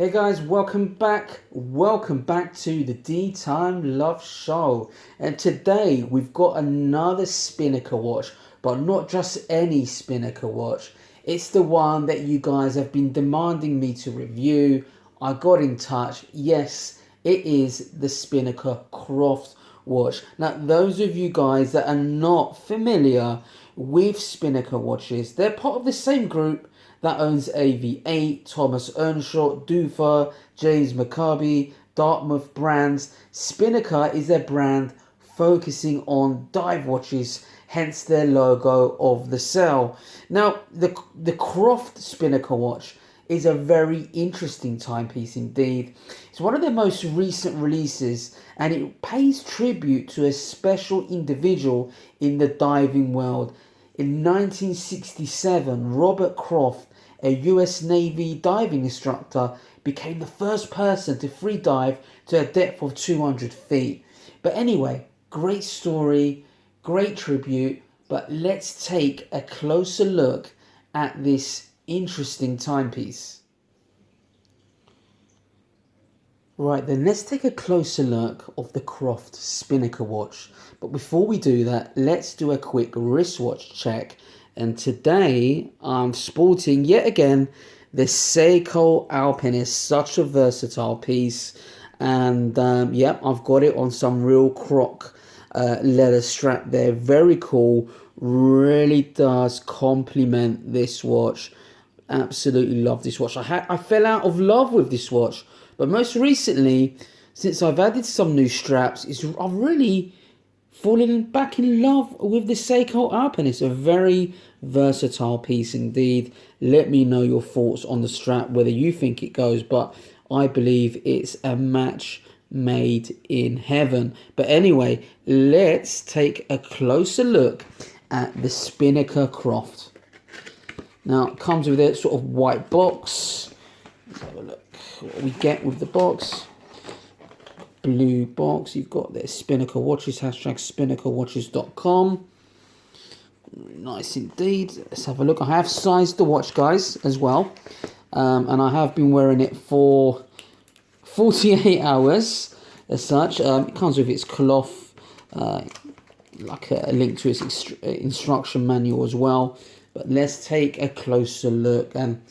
Hey guys, welcome back. Welcome back to the DeeTimeLove show. And today we've got another Spinnaker watch, but not just any Spinnaker watch. It's the one that you guys have been demanding me to review. I got in touch. Yes, it is the Spinnaker Croft watch. Now, those of you guys that are not familiar with Spinnaker watches, they're part of the same group that owns AV8, Thomas Earnshaw, Dufa, James McCarby, Dartmouth brands. Spinnaker is their brand focusing on dive watches, hence their logo of the cell. Now, the Croft Spinnaker watch is a very interesting timepiece indeed. It's one of their most recent releases, and it pays tribute to a special individual in the diving world. In 1967, Robert Croft, a US Navy diving instructor, became the first person to free dive to a depth of 200 feet. But anyway, great story, great tribute, but let's take a closer look at this interesting timepiece. Right then, let's take a closer look of the Croft Spinnaker watch. But before we do that, let's do a quick wristwatch check. And today, I'm sporting, yet again, the Seiko Alpinist. Such a versatile piece. And, yeah, I've got it on some real croc leather strap there. Very cool. Really does complement this watch. Absolutely love this watch. I fell out of love with this watch. But most recently, since I've added some new straps, I've really fallen back in love with the Seiko Alpinist. A very versatile piece indeed. Let me know your thoughts on the strap, whether you think it goes, but I believe it's a match made in heaven. But anyway, let's take a closer look at the Spinnaker Croft. Now, it comes with a sort of white box. Let's have a look what we get with the box. Blue box. You've got the Spinnaker watches, hashtag spinnakerwatches.com. Nice indeed. Let's have a look. I have sized the watch, guys, as well. And I have been wearing it for 48 hours as such. It comes with its cloth, like a link to its instruction manual as well. But let's take a closer look. And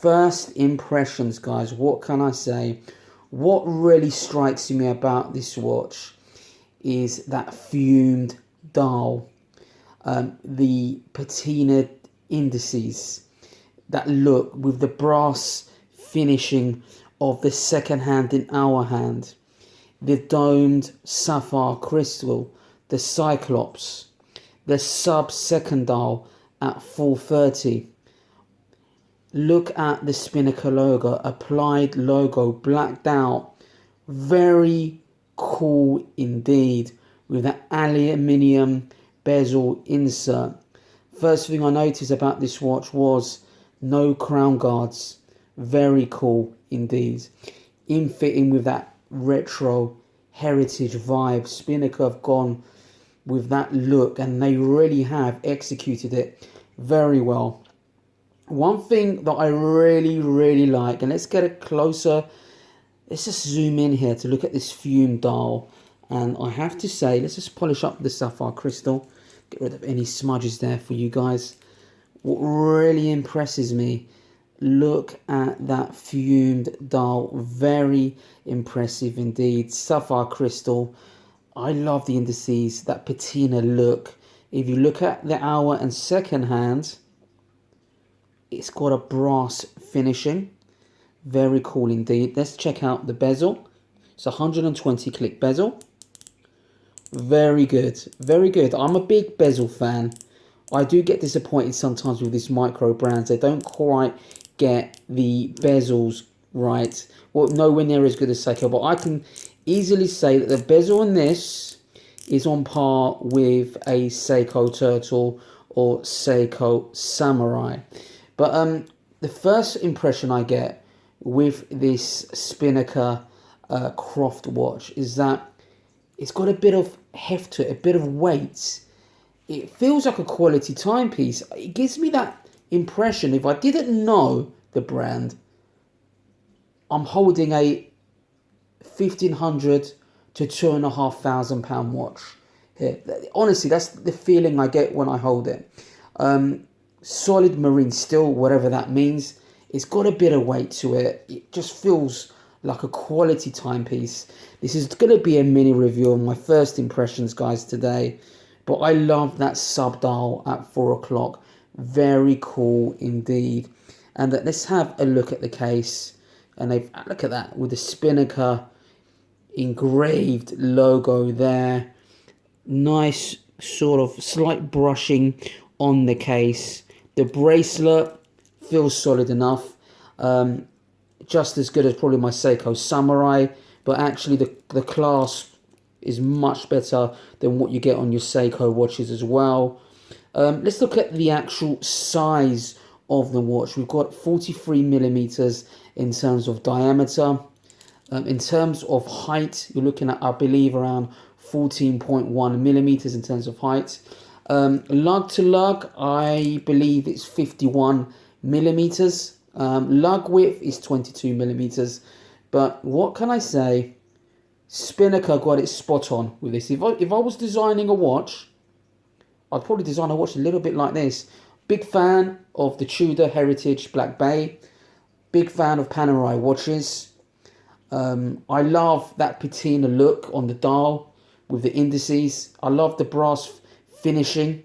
first impressions, guys, what can I say? What really strikes me about this watch is that fumed dial, the patina indices, that look with the brass finishing of the second hand in our hand, the domed sapphire crystal, the cyclops, the sub-second dial at 430. Look at the Spinnaker logo, applied logo, blacked out. Very cool indeed, with that aluminium bezel insert. First thing I noticed about this watch was no crown guards. Very cool indeed. In fitting with that retro heritage vibe. Spinnaker have gone with that look, and they really have executed it very well. One thing that I really like, and let's get a closer, let's just zoom in here to look at this fume dial. And I have to say, let's just polish up the sapphire crystal, get rid of any smudges there for you guys. What really impresses me, look at that fumed dial, very impressive indeed. Sapphire crystal, I love the indices, that patina look. If you look at the hour and second hand, it's got a brass finishing. Very cool indeed. Let's check out the bezel. It's a 120 click bezel. Very good. Very good. I'm a big bezel fan. I do get disappointed sometimes with these micro brands. They don't quite get the bezels right. Well, nowhere near as good as Seiko. But I can easily say that the bezel in this is on par with a Seiko Turtle or Seiko Samurai. But the first impression I get with this Spinnaker Croft watch is that it's got a bit of heft to it, a bit of weight. It feels like a quality timepiece. It gives me that impression, if I didn't know the brand, I'm holding a 1,500 to £2,500 watch here. Honestly, that's the feeling I get when I hold it. Solid marine steel, whatever that means. It's got a bit of weight to it. It just feels like a quality timepiece. This is going to be a mini review on my first impressions, guys, today. But I love that sub dial at 4 o'clock. Very cool indeed. And let's have a look at the case. And look at that with the Spinnaker engraved logo there. Nice sort of slight brushing on the case. The bracelet feels solid enough. Just as good as probably my Seiko Samurai, but actually the clasp is much better than what you get on your Seiko watches as well. Let's look at the actual size of the watch. We've got 43 millimeters in terms of diameter. In terms of height, you're looking at, I believe, around 14.1 millimeters in terms of height. Lug to lug, I believe it's 51 millimeters. Lug width is 22 millimeters. But what can I say? Spinnaker got it spot on with this. If I was designing a watch, I'd probably design a watch a little bit like this. Big fan of the Tudor Heritage Black Bay. Big fan of Panerai watches. I love that patina look on the dial with the indices. I love the brass finishing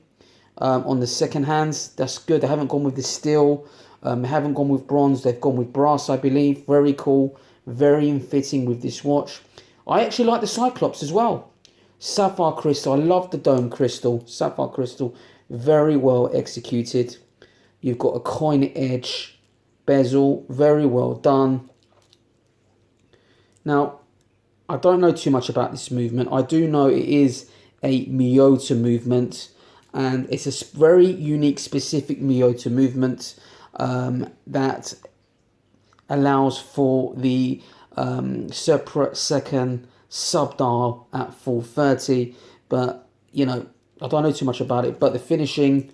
on the second hands. That's good. They haven't gone with the steel. They haven't gone with bronze. They've gone with brass, I believe. Very cool. Very in fitting with this watch. I actually like the Cyclops as well. Sapphire crystal. I love the dome crystal. Sapphire crystal. Very well executed. You've got a coin edge bezel. Very well done. Now, I don't know too much about this movement. I do know it is a Miyota movement, and it's a very unique, specific Miyota movement that allows for the separate second sub-dial at 430. But, you know, I don't know too much about it, but the finishing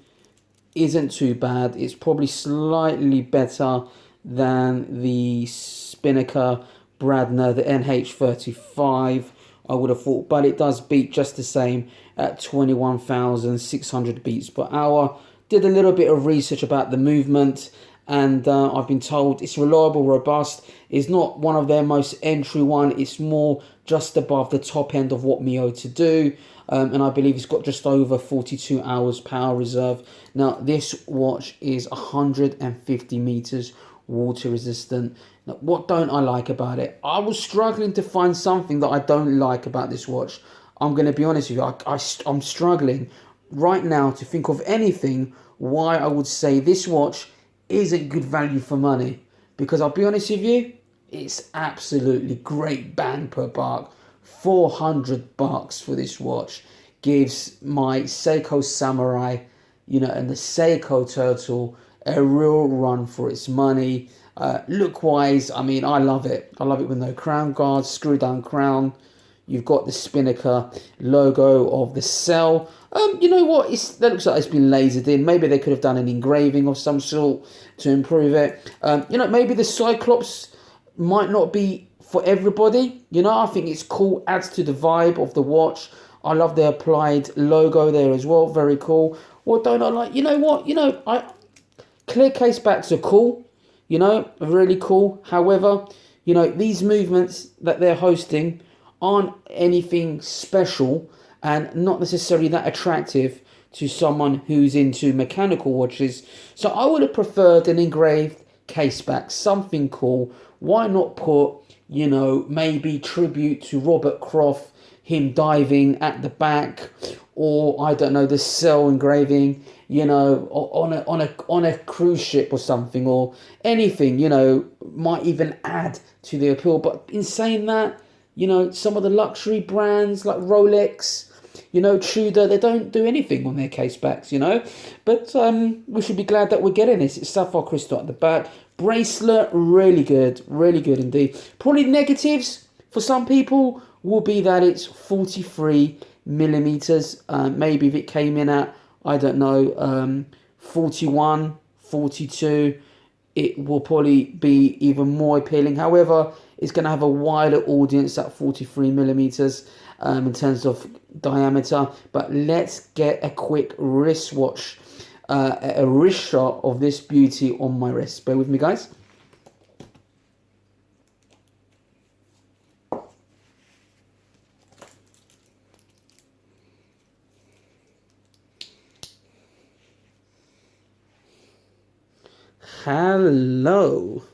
isn't too bad. It's probably slightly better than the Spinnaker Bradner, the NH35, I would have thought, but it does beat just the same at 21,600 beats per hour. Did a little bit of research about the movement, and I've been told it's reliable, robust. It's not one of their most entry one. It's more just above the top end of what Miyota do, and I believe it's got just over 42 hours power reserve. Now, this watch is 150 meters water resistant. Now, what don't I like about it? I was struggling to find something that I don't like about this watch. I'm going to be honest with you. I'm struggling right now to think of anything why I would say this watch isn't good value for money. Because I'll be honest with you, it's absolutely great bang per buck. $400 for this watch gives my Seiko Samurai, you know, and the Seiko Turtle a real run for its money. Look wise, I mean, I love it. I love it with no crown guards, screw down crown. You've got the Spinnaker logo of the cell. You know what? That looks like it's been lasered in. Maybe they could have done an engraving of some sort to improve it. You know, maybe the Cyclops might not be for everybody. You know, I think it's cool. Adds to the vibe of the watch. I love the applied logo there as well. Very cool. What don't I like? You know what? You know, clear case backs are cool. You know, really cool. However, you know, these movements that they're hosting aren't anything special and not necessarily that attractive to someone who's into mechanical watches. So I would have preferred an engraved case back, something cool. Why not put, you know, maybe tribute to Robert Croft, him diving at the back, or I don't know, the cell engraving, you know, on a cruise ship or something, or anything, you know, might even add to the appeal. But in saying that, you know, some of the luxury brands like Rolex, you know, Tudor, they don't do anything on their case backs, you know. But we should be glad that we're getting this. It's sapphire crystal at the back. Bracelet, really good indeed. Probably negatives for some people will be that it's 43 millimeters. Maybe if it came in at, I don't know, 41, 42, it will probably be even more appealing. However, it's going to have a wider audience at 43 millimeters in terms of diameter. But let's get a quick wristwatch, a wrist shot of this beauty on my wrist. Bear with me, guys. Hello,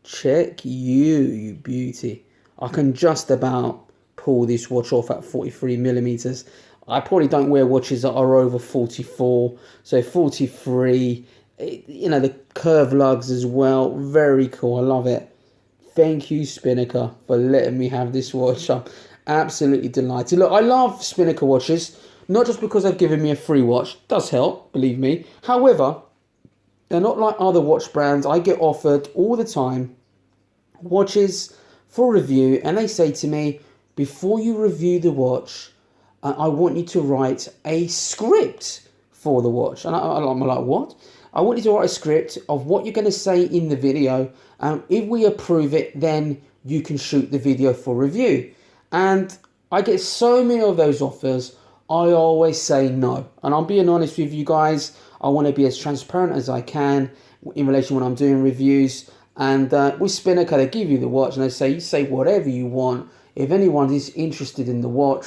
check you beauty. I can just about pull this watch off at 43 millimeters. I probably don't wear watches that are over 44, so 43, you know, the curved lugs as well. Very cool, I love it. Thank you, Spinnaker, for letting me have this watch. I'm absolutely delighted. Look, I love Spinnaker watches, not just because they've given me a free watch. Does help, believe me. However, they're not like other watch brands. I get offered all the time watches for review, and they say to me, before you review the watch, I want you to write a script for the watch. And I'm like, what? I want you to write a script of what you're going to say in the video, and if we approve it, then you can shoot the video for review. And I get so many of those offers, I always say no. And I'm being honest with you guys. I want to be as transparent as I can in relation when I'm doing reviews. And with Spinnaker, they give you the watch and they say, you say whatever you want. If anyone is interested in the watch,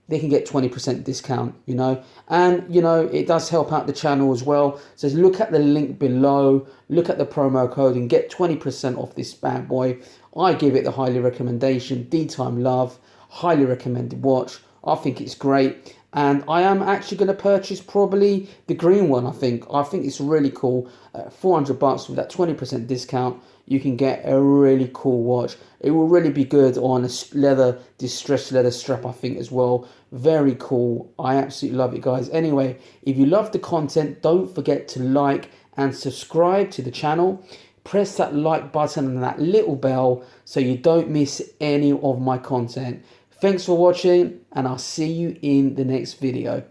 they can get 20% discount, you know. And, you know, it does help out the channel as well. So look at the link below, look at the promo code and get 20% off this bad boy. I give it the highly recommendation. DeeTimeLove, highly recommended watch. I think it's great. And I am actually going to purchase probably the green one, I think. I think it's really cool. $400 with that 20% discount. You can get a really cool watch. It will really be good on a leather, distressed leather strap, I think, as well. Very cool. I absolutely love it, guys. Anyway, if you love the content, don't forget to like and subscribe to the channel. Press that like button and that little bell so you don't miss any of my content. Thanks for watching, and I'll see you in the next video.